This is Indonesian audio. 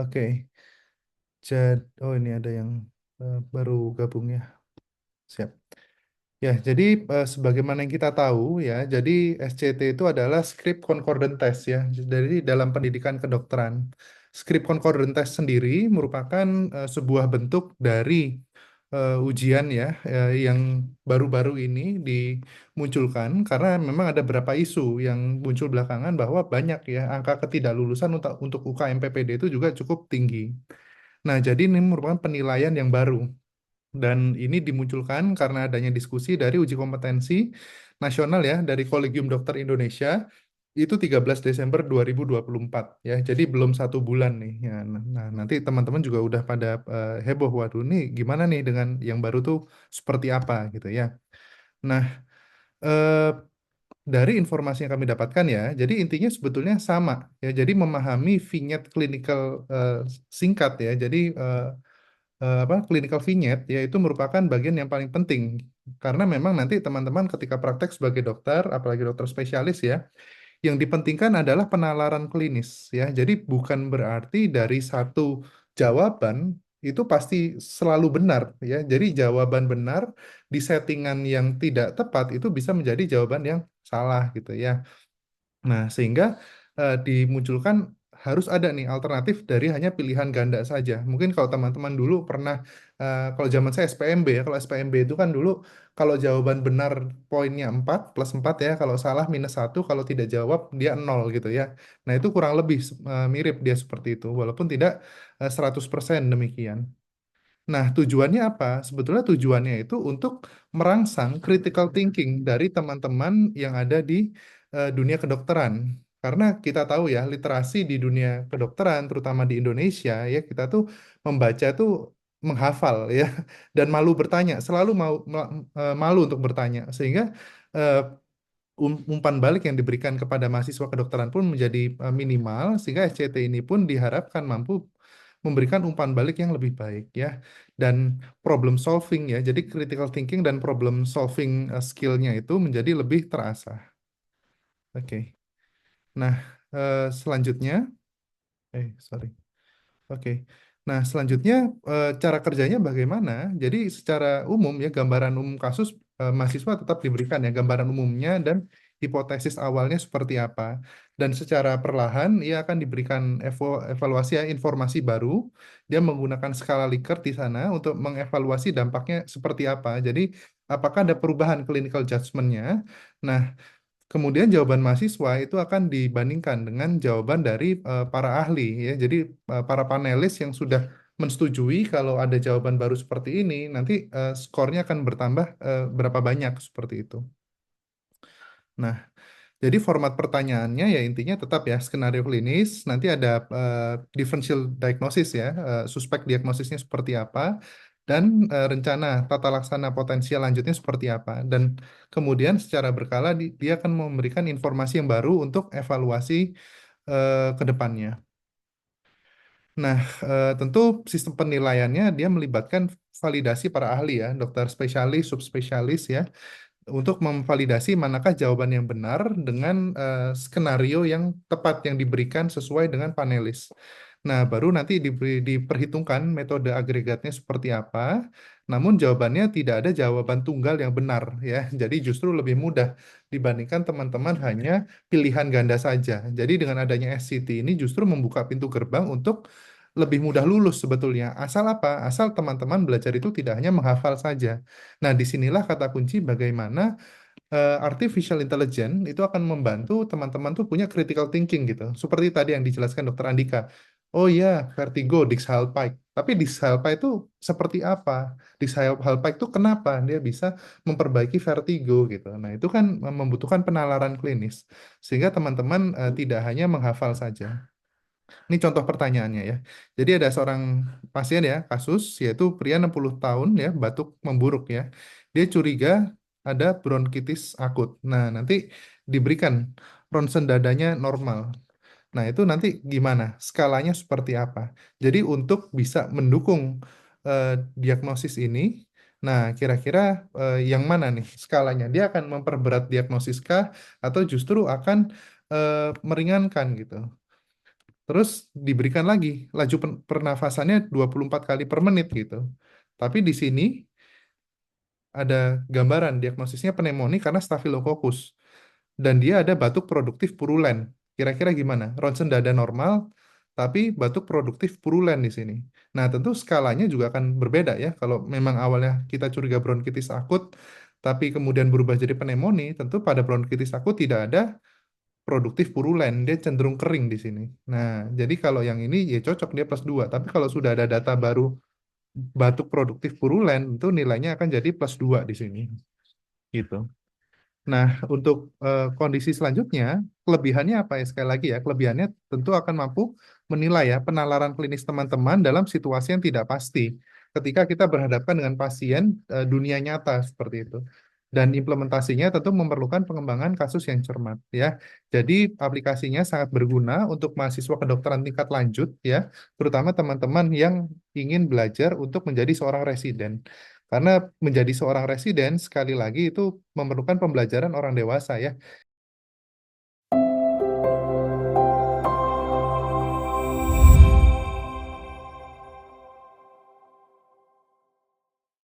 Oke. Oh ini ada yang baru gabung ya. Siap. Ya, jadi sebagaimana yang kita tahu ya, jadi SCT itu adalah Script Concordant Test ya, dari dalam pendidikan kedokteran. Script Concordant Test sendiri merupakan sebuah bentuk dari ujian ya, yang baru-baru ini dimunculkan karena memang ada beberapa isu yang muncul belakangan bahwa banyak ya angka ketidaklulusan untuk UKM PPD itu juga cukup tinggi. Nah, jadi ini merupakan penilaian yang baru. Dan ini dimunculkan karena adanya diskusi dari uji kompetensi nasional ya dari Kolegium Dokter Indonesia itu 13 Desember 2024 ya. Jadi belum 1 bulan nih ya. Nah, nanti teman-teman juga udah pada heboh, waduh nih gimana nih dengan yang baru tuh seperti apa gitu ya. Nah, eh, dari informasi yang kami dapatkan ya, jadi intinya sebetulnya sama ya. Jadi memahami vignette clinical eh, singkat ya. Jadi clinical vignette yaitu merupakan bagian yang paling penting karena memang nanti teman-teman ketika praktek sebagai dokter apalagi dokter spesialis ya yang dipentingkan adalah penalaran klinis ya jadi bukan berarti dari satu jawaban itu pasti selalu benar ya jadi jawaban benar di settingan yang tidak tepat itu bisa menjadi jawaban yang salah gitu ya. Nah, sehingga dimunculkan harus ada nih alternatif dari hanya pilihan ganda saja. Mungkin kalau teman-teman dulu pernah, kalau zaman saya SPMB ya, kalau SPMB itu kan dulu kalau jawaban benar poinnya 4 plus 4 ya, kalau salah -1, kalau tidak jawab dia 0 gitu ya. Nah, itu kurang lebih mirip dia seperti itu, walaupun tidak 100% demikian. Nah, tujuannya apa? Sebetulnya tujuannya itu untuk merangsang critical thinking dari teman-teman yang ada di dunia kedokteran. Karena kita tahu ya, literasi di dunia kedokteran, terutama di Indonesia, ya kita tuh membaca tuh menghafal ya, dan malu bertanya, selalu malu untuk bertanya. Sehingga eh, umpan balik yang diberikan kepada mahasiswa kedokteran pun menjadi minimal, sehingga SCT ini pun diharapkan mampu memberikan umpan balik yang lebih baik ya dan problem solving ya jadi critical thinking dan problem solving skillnya itu menjadi lebih terasah. Oke. Nah, selanjutnya sorry. Oke. Nah, selanjutnya cara kerjanya bagaimana? Jadi secara umum ya gambaran umum kasus mahasiswa tetap diberikan ya gambaran umumnya dan hipotesis awalnya seperti apa. Dan secara perlahan ia akan diberikan evaluasi ya, informasi baru. Dia menggunakan skala Likert di sana untuk mengevaluasi dampaknya seperti apa. Jadi apakah ada perubahan clinical judgment-nya? Nah, kemudian jawaban mahasiswa itu akan dibandingkan dengan jawaban dari para ahli ya. Jadi para panelis yang sudah mensetujui kalau ada jawaban baru seperti ini, nanti skornya akan bertambah berapa banyak seperti itu. Nah, jadi format pertanyaannya ya intinya tetap ya skenario klinis, nanti ada differential diagnosis ya, suspek diagnosisnya seperti apa, dan rencana tata laksana potensial lanjutnya seperti apa. Dan kemudian secara berkala dia akan memberikan informasi yang baru untuk evaluasi ke depannya. Nah, tentu sistem penilaiannya dia melibatkan validasi para ahli ya, dokter spesialis, subspesialis ya untuk memvalidasi manakah jawaban yang benar dengan skenario yang tepat yang diberikan sesuai dengan panelis. Nah, baru nanti diperhitungkan metode agregatnya seperti apa. Namun jawabannya tidak ada jawaban tunggal yang benar ya. Jadi justru lebih mudah dibandingkan teman-teman hanya pilihan ganda saja. Jadi dengan adanya SCT ini justru membuka pintu gerbang untuk lebih mudah lulus sebetulnya. Asal apa? Asal teman-teman belajar itu tidak hanya menghafal saja. Nah, disinilah kata kunci bagaimana artificial intelligence itu akan membantu teman-teman tuh punya critical thinking gitu. Seperti tadi yang dijelaskan Dokter Andika. Oh iya, vertigo, Dix-Hallpike. Tapi Dix-Hallpike itu seperti apa? Dix-Hallpike itu kenapa dia bisa memperbaiki vertigo gitu. Nah, itu kan membutuhkan penalaran klinis. Sehingga teman-teman tidak hanya menghafal saja. Ini contoh pertanyaannya ya. Jadi ada seorang pasien ya, kasus yaitu pria 60 tahun ya, batuk memburuk ya. Dia curiga ada bronkitis akut. Nah, nanti diberikan ronsen dadanya normal. Nah, itu nanti gimana? Skalanya seperti apa? Jadi untuk bisa mendukung eh, diagnosis ini, nah kira-kira yang mana nih skalanya? Dia akan memperberat diagnosis kah atau justru akan meringankan gitu? terus diberikan lagi laju pernafasannya 24 kali per menit gitu. Tapi di sini ada gambaran diagnosisnya pneumonia karena Staphylococcus dan dia ada batuk produktif purulen. Kira-kira gimana? Ronsen dada normal, tapi batuk produktif purulen di sini. Nah, tentu skalanya juga akan berbeda ya. Kalau memang awalnya kita curiga bronkitis akut, tapi kemudian berubah jadi pneumonia, tentu pada bronkitis akut tidak ada produktif purulen, dia cenderung kering di sini. Nah, jadi kalau yang ini ya cocok dia plus 2. Tapi kalau sudah ada data baru batuk produktif purulen, itu nilainya akan jadi plus 2 di sini. Gitu. Nah, untuk kondisi selanjutnya, kelebihannya apa ya? Sekali lagi ya, kelebihannya tentu akan mampu menilai ya penalaran klinis teman-teman dalam situasi yang tidak pasti. Ketika kita berhadapan dengan pasien dunia nyata seperti itu. Dan implementasinya tentu memerlukan pengembangan kasus yang cermat ya. Jadi aplikasinya sangat berguna untuk mahasiswa kedokteran tingkat lanjut ya, terutama teman-teman yang ingin belajar untuk menjadi seorang residen. Karena menjadi seorang residen sekali lagi itu memerlukan pembelajaran orang dewasa ya.